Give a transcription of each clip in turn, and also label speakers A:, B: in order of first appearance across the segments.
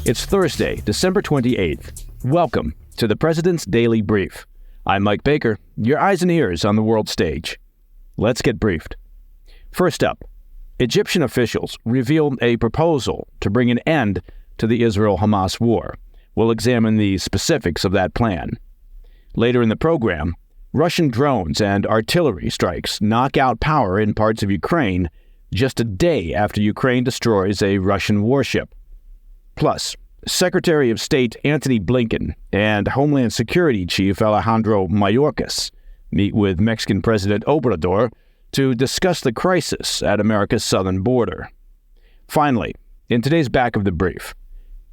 A: It's Thursday, December 28th. Welcome to the President's Daily Brief. I'm Mike Baker, your eyes and ears on the world stage. Let's get briefed. First up, Egyptian officials revealed a proposal to bring an end to the Israel-Hamas war. We'll examine the specifics of that plan. Later in the program, Russian drones and artillery strikes knock out power in parts of Ukraine just a day after Ukraine destroys a Russian warship. Plus, Secretary of State Antony Blinken and Homeland Security Chief Alejandro Mayorkas meet with Mexican President Obrador to discuss the crisis at America's southern border. Finally, in today's back of the brief,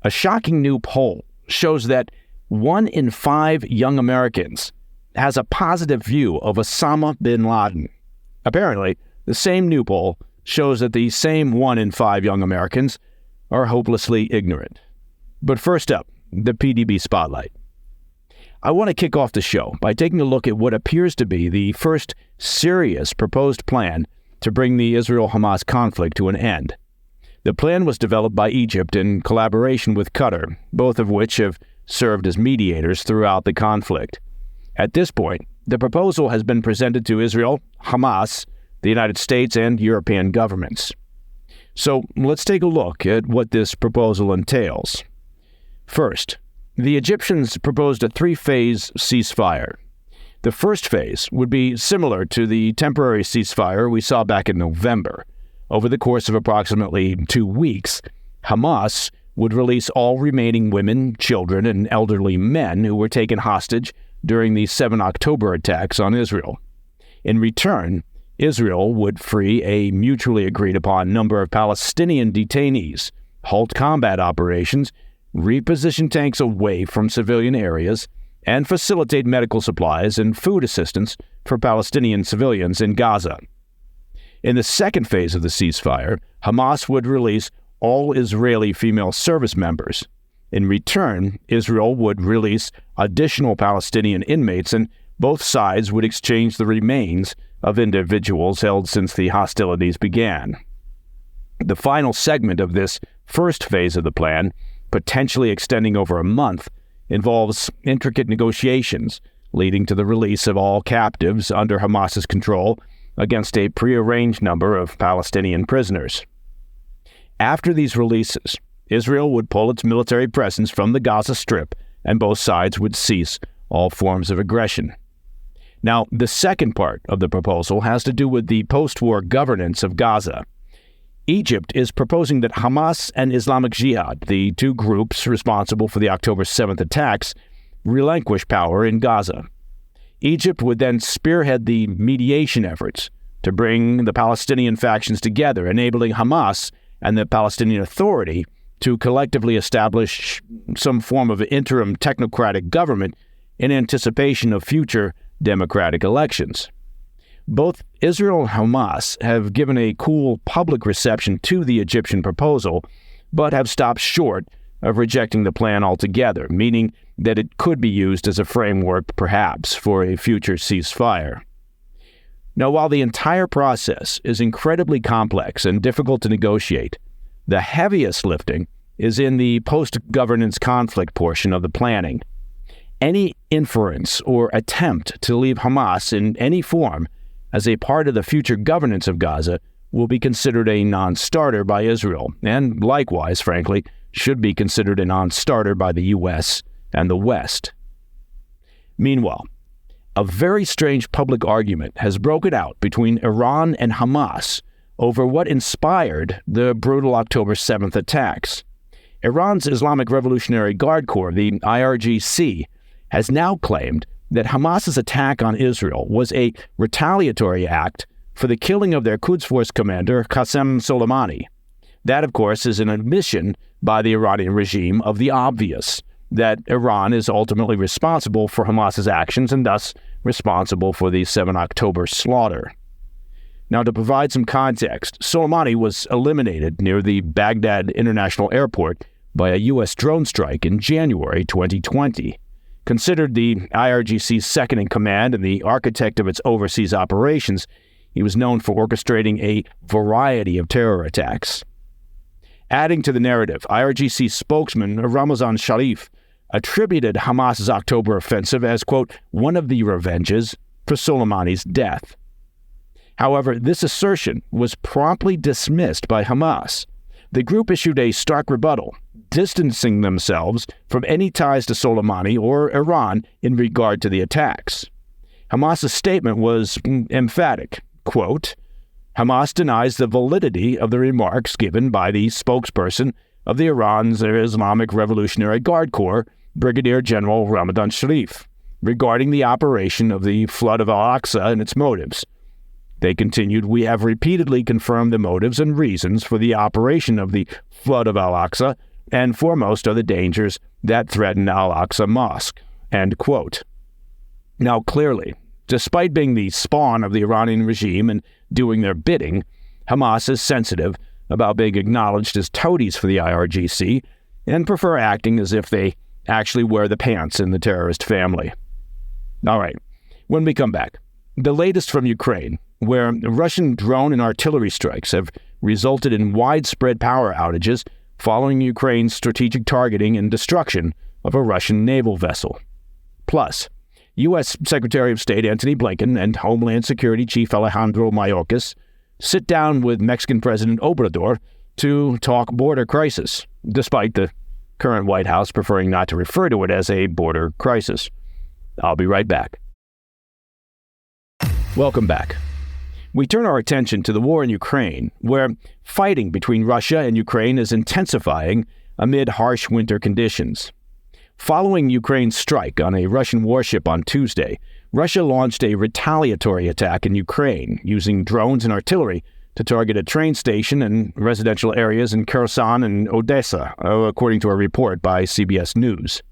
A: a shocking new poll shows that 1 in 5 young Americans has a positive view of Osama Bin Laden. Apparently, the same new poll shows that the same 1 in 5 young Americans are hopelessly ignorant. But first up, the PDB Spotlight. I want to kick off the show by taking a look at what appears to be the first serious proposed plan to bring the Israel-Hamas conflict to an end. The plan was developed by Egypt in collaboration with Qatar, both of which have served as mediators throughout the conflict. At this point, the proposal has been presented to Israel, Hamas, the United States, and European governments. So let's take a look at what this proposal entails. First, the Egyptians proposed a 3-phase ceasefire. The first phase would be similar to the temporary ceasefire we saw back in November. Over the course of approximately 2 weeks, Hamas would release all remaining women, children, and elderly men who were taken hostage during the 7 October attacks on Israel. In return, Israel would free a mutually agreed-upon number of Palestinian detainees, halt combat operations, reposition tanks away from civilian areas, and facilitate medical supplies and food assistance for Palestinian civilians in Gaza. In the second phase of the ceasefire, Hamas would release all Israeli female service members. In return, Israel would release additional Palestinian inmates, and both sides would exchange the remains of individuals held since the hostilities began. The final segment of this first phase of the plan, potentially extending over a month, involves intricate negotiations leading to the release of all captives under Hamas's control against a prearranged number of Palestinian prisoners. After these releases, Israel would pull its military presence from the Gaza Strip, and both sides would cease all forms of aggression. Now, the second part of the proposal has to do with the post-war governance of Gaza. Egypt is proposing that Hamas and Islamic Jihad, the two groups responsible for the October 7th attacks, relinquish power in Gaza. Egypt would then spearhead the mediation efforts to bring the Palestinian factions together, enabling Hamas and the Palestinian Authority to collectively establish some form of interim technocratic government in anticipation of future democratic elections. Both Israel and Hamas have given a cool public reception to the Egyptian proposal, but have stopped short of rejecting the plan altogether, meaning that it could be used as a framework, perhaps, for a future ceasefire. Now, while the entire process is incredibly complex and difficult to negotiate, the heaviest lifting is in the post-governance conflict portion of the planning. Any inference or attempt to leave Hamas in any form as a part of the future governance of Gaza will be considered a non-starter by Israel, and likewise, frankly, should be considered a non-starter by the U.S. and the West. Meanwhile, a very strange public argument has broken out between Iran and Hamas over what inspired the brutal October 7th attacks. Iran's Islamic Revolutionary Guard Corps, the IRGC, has now claimed that Hamas's attack on Israel was a retaliatory act for the killing of their Quds Force commander, Qasem Soleimani. That, of course, is an admission by the Iranian regime of the obvious, that Iran is ultimately responsible for Hamas's actions and thus responsible for the 7 October slaughter. Now, to provide some context, Soleimani was eliminated near the Baghdad International Airport by a U.S. drone strike in January 2020. Considered the IRGC's second-in-command and the architect of its overseas operations, he was known for orchestrating a variety of terror attacks. Adding to the narrative, IRGC spokesman Ramazan Sharif attributed Hamas's October offensive as, quote, one of the revenges for Soleimani's death. However, this assertion was promptly dismissed by Hamas. The group issued a stark rebuttal, distancing themselves from any ties to Soleimani or Iran in regard to the attacks. Hamas's statement was emphatic, quote, Hamas denies the validity of the remarks given by the spokesperson of the Iran's Islamic Revolutionary Guard Corps, Brigadier General Ramazan Sharif, regarding the operation of the flood of Al-Aqsa and its motives. They continued, we have repeatedly confirmed the motives and reasons for the operation of the flood of Al-Aqsa, and foremost are the dangers that threaten Al-Aqsa Mosque, end quote. Now clearly, despite being the spawn of the Iranian regime and doing their bidding, Hamas is sensitive about being acknowledged as toadies for the IRGC and prefer acting as if they actually wear the pants in the terrorist family. All right, when we come back, the latest from Ukraine, where Russian drone and artillery strikes have resulted in widespread power outages following Ukraine's strategic targeting and destruction of a Russian naval vessel. Plus, U.S. Secretary of State Antony Blinken and Homeland Security Chief Alejandro Mayorkas sit down with Mexican President Obrador to talk border crisis, despite the current White House preferring not to refer to it as a border crisis. I'll be right back. Welcome back. We turn our attention to the war in Ukraine, where fighting between Russia and Ukraine is intensifying amid harsh winter conditions. Following Ukraine's strike on a Russian warship on Tuesday, Russia launched a retaliatory attack in Ukraine using drones and artillery to target a train station and residential areas in Kherson and Odessa, according to a report by CBS News.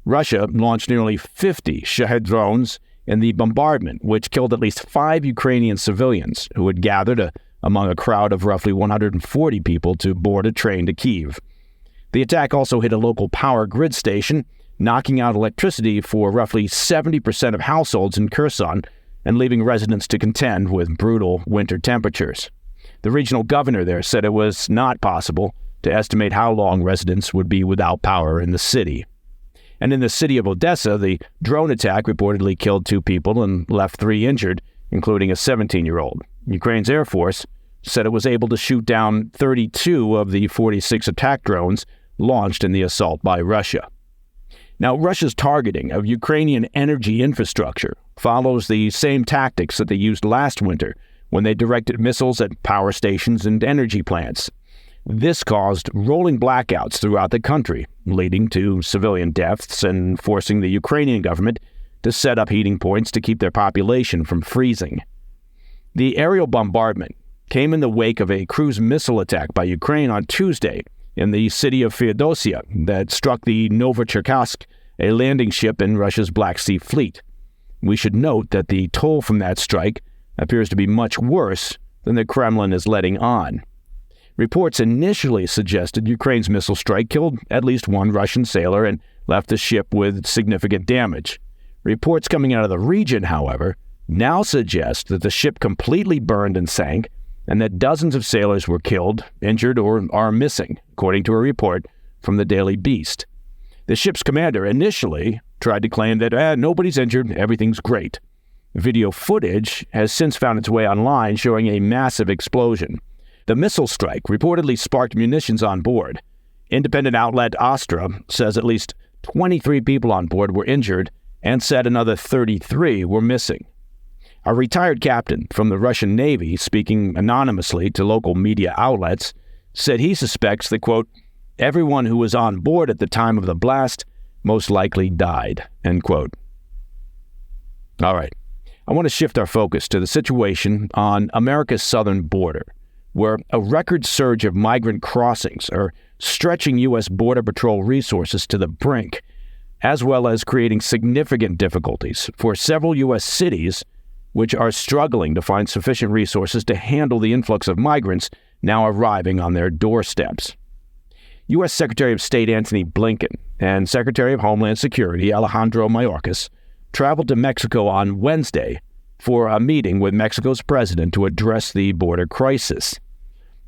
A: Russia launched nearly 50 Shahed drones in the bombardment, which killed at least 5 Ukrainian civilians who had gathered among a crowd of roughly 140 people to board a train to Kyiv. The attack also hit a local power grid station, knocking out electricity for roughly 70% of households in Kherson and leaving residents to contend with brutal winter temperatures. The regional governor there said it was not possible to estimate how long residents would be without power in the city. And in the city of Odessa, the drone attack reportedly killed 2 people and left 3 injured, including a 17-year-old. Ukraine's Air Force said it was able to shoot down 32 of the 46 attack drones launched in the assault by Russia. Now, Russia's targeting of Ukrainian energy infrastructure follows the same tactics that they used last winter when they directed missiles at power stations and energy plants. This caused rolling blackouts throughout the country, leading to civilian deaths and forcing the Ukrainian government to set up heating points to keep their population from freezing. The aerial bombardment came in the wake of a cruise missile attack by Ukraine on Tuesday in the city of Feodosia that struck the Novocherkassk, a landing ship in Russia's Black Sea Fleet. We should note that the toll from that strike appears to be much worse than the Kremlin is letting on. Reports initially suggested Ukraine's missile strike killed at least 1 Russian sailor and left the ship with significant damage. Reports coming out of the region, however, now suggest that the ship completely burned and sank, and that dozens of sailors were killed, injured, or are missing, according to a report from the Daily Beast. The ship's commander initially tried to claim that nobody's injured, everything's great. Video footage has since found its way online showing a massive explosion. The missile strike reportedly sparked munitions on board. Independent outlet Astra says at least 23 people on board were injured and said another 33 were missing. A retired captain from the Russian Navy, speaking anonymously to local media outlets, said he suspects that, quote, everyone who was on board at the time of the blast most likely died, end quote. All right, I want to shift our focus to the situation on America's southern border, where a record surge of migrant crossings are stretching U.S. Border Patrol resources to the brink, as well as creating significant difficulties for several U.S. cities which are struggling to find sufficient resources to handle the influx of migrants now arriving on their doorsteps. U.S. Secretary of State Antony Blinken and Secretary of Homeland Security Alejandro Mayorkas traveled to Mexico on Wednesday for a meeting with Mexico's president to address the border crisis.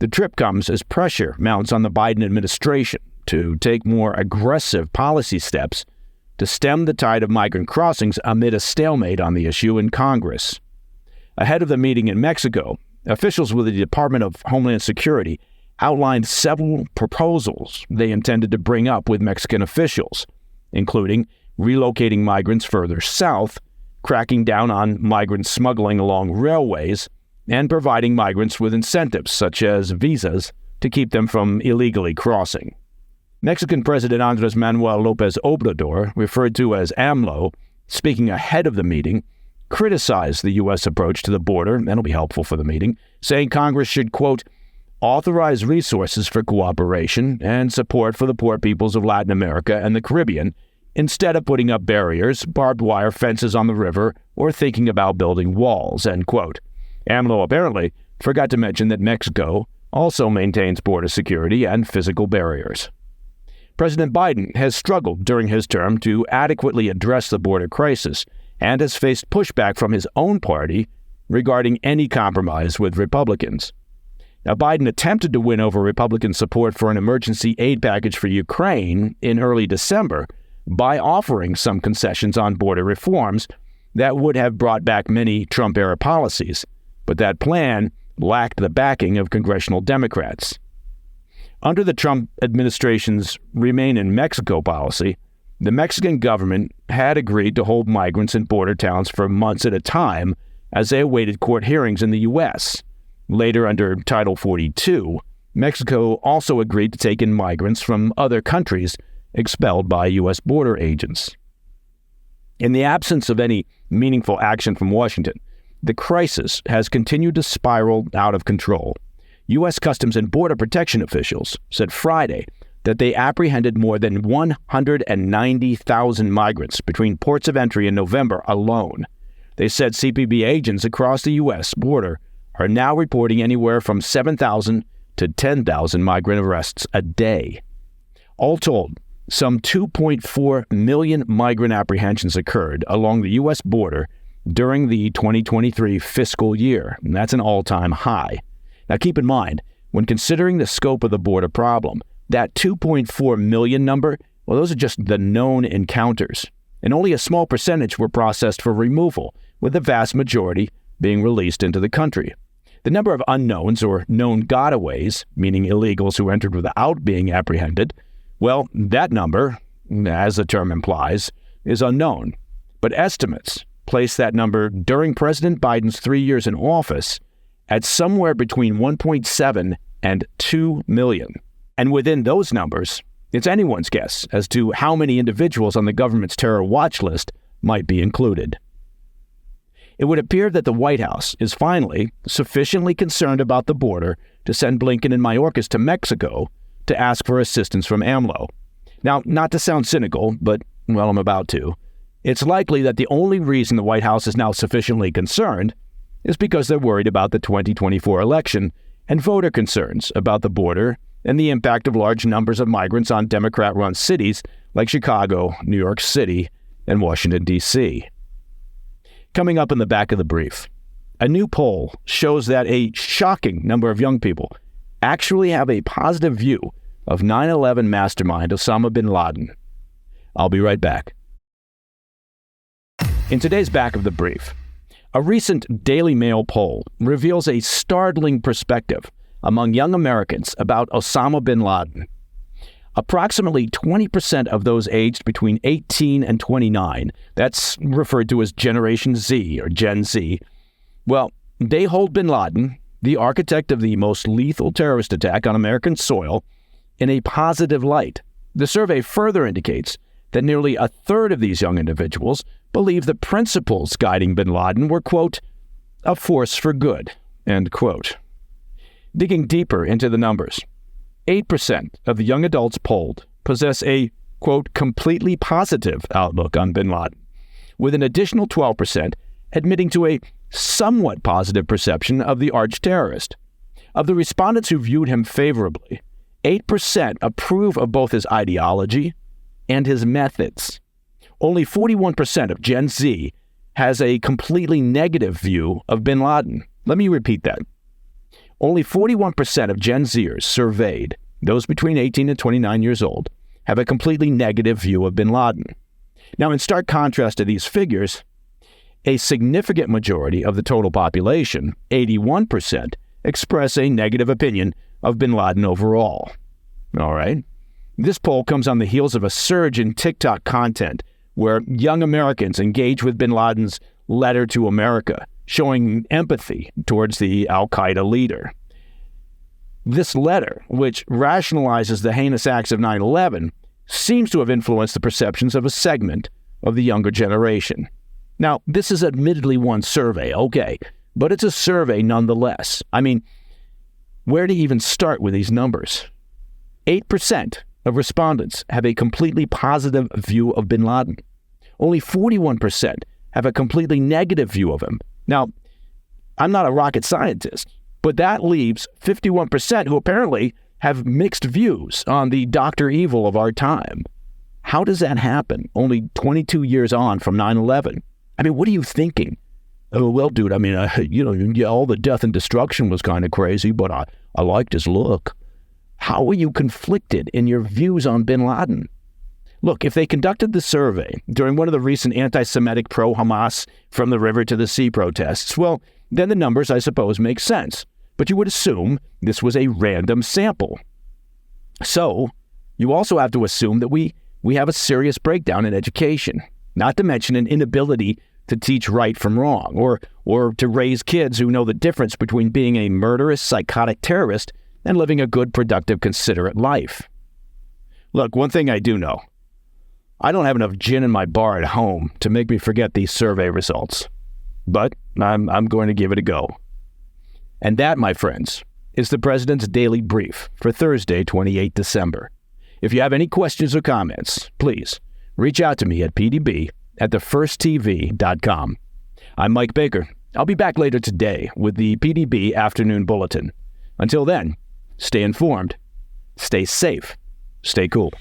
A: The trip comes as pressure mounts on the Biden administration to take more aggressive policy steps to stem the tide of migrant crossings amid a stalemate on the issue in Congress. Ahead of the meeting in Mexico, officials with the Department of Homeland Security outlined several proposals they intended to bring up with Mexican officials, including relocating migrants further south, cracking down on migrant smuggling along railways, and providing migrants with incentives such as visas to keep them from illegally crossing. Mexican President Andrés Manuel López Obrador, referred to as AMLO, speaking ahead of the meeting, criticized the U.S. approach to the border, that'll be helpful for the meeting, saying Congress should, quote, authorize resources for cooperation and support for the poor peoples of Latin America and the Caribbean, instead of putting up barriers, barbed wire fences on the river, or thinking about building walls, end quote. AMLO apparently forgot to mention that Mexico also maintains border security and physical barriers. President Biden has struggled during his term to adequately address the border crisis and has faced pushback from his own party regarding any compromise with Republicans. Now, Biden attempted to win over Republican support for an emergency aid package for Ukraine in early December by offering some concessions on border reforms that would have brought back many Trump-era policies, but that plan lacked the backing of congressional Democrats. Under the Trump administration's Remain in Mexico policy, the Mexican government had agreed to hold migrants in border towns for months at a time as they awaited court hearings in the U.S. Later, under Title 42, Mexico also agreed to take in migrants from other countries expelled by U.S. border agents. In the absence of any meaningful action from Washington, the crisis has continued to spiral out of control. U.S. Customs and Border Protection officials said Friday that they apprehended more than 190,000 migrants between ports of entry in November alone. They said CBP agents across the U.S. border are now reporting anywhere from 7,000 to 10,000 migrant arrests a day. All told, some 2.4 million migrant apprehensions occurred along the U.S. border during the 2023 fiscal year, and that's an all-time high. Now keep in mind, when considering the scope of the border problem, that 2.4 million number, well, those are just the known encounters, and only a small percentage were processed for removal, with the vast majority being released into the country. The number of unknowns or known gotaways, meaning illegals who entered without being apprehended, well, that number, as the term implies, is unknown. But estimates place that number during President Biden's 3 years in office at somewhere between 1.7 and 2 million. And within those numbers, it's anyone's guess as to how many individuals on the government's terror watch list might be included. It would appear that the White House is finally sufficiently concerned about the border to send Blinken and Mayorkas to Mexico to ask for assistance from AMLO. Now, not to sound cynical, but, well, I'm about to. It's likely that the only reason the White House is now sufficiently concerned is because they're worried about the 2024 election and voter concerns about the border and the impact of large numbers of migrants on Democrat-run cities like Chicago, New York City, and Washington, D.C. Coming up in the back of the brief, a new poll shows that a shocking number of young people actually have a positive view of 9/11 mastermind Osama Bin Laden. I'll be right back. In today's back of the brief, a recent Daily Mail poll reveals a startling perspective among young Americans about Osama bin Laden. Approximately 20% of those aged between 18 and 29, that's referred to as Generation Z or Gen Z, well, they hold bin Laden, the architect of the most lethal terrorist attack on American soil, in a positive light. The survey further indicates that nearly a third of these young individuals believe the principles guiding bin Laden were, quote, a force for good, end quote. Digging deeper into the numbers, 8% of the young adults polled possess a, quote, completely positive outlook on bin Laden, with an additional 12% admitting to a somewhat positive perception of the arch-terrorist. Of the respondents who viewed him favorably, 8% approve of both his ideology and his methods. Only 41% of Gen Z has a completely negative view of bin Laden. Let me repeat that. Only 41% of Gen Zers surveyed, those between 18 and 29 years old, have a completely negative view of bin Laden. Now, in stark contrast to these figures, a significant majority of the total population, 81%, express a negative opinion of bin Laden overall. All right? This poll comes on the heels of a surge in TikTok content where young Americans engage with bin Laden's letter to America, showing empathy towards the al-Qaeda leader. This letter, which rationalizes the heinous acts of 9/11, seems to have influenced the perceptions of a segment of the younger generation. Now, this is admittedly one survey, okay, but it's a survey nonetheless. I mean, where to even start with these numbers? 8% of respondents have a completely positive view of bin Laden. Only 41% have a completely negative view of him. Now, I'm not a rocket scientist, but that leaves 51% who apparently have mixed views on the Dr. Evil of our time. How does that happen only 22 years on from 9/11? I mean, what are you thinking? Oh, well, dude, I mean, all the death and destruction was kind of crazy, but I liked his look. How are you conflicted in your views on bin Laden? Look, if they conducted the survey during one of the recent anti-Semitic pro-Hamas from the river to the sea protests, well, then the numbers, I suppose, make sense. But you would assume this was a random sample. So, you also have to assume that we have a serious breakdown in education, not to mention an inability to teach right from wrong, or to raise kids who know the difference between being a murderous, psychotic terrorist and living a good, productive, considerate life. Look, one thing I do know. I don't have enough gin in my bar at home to make me forget these survey results. But I'm going to give it a go. And that, my friends, is the President's Daily Brief for Thursday, 28 December. If you have any questions or comments, please reach out to me at pdb@thefirsttv.com. I'm Mike Baker. I'll be back later today with the PDB Afternoon Bulletin. Until then, stay informed, stay safe, stay cool.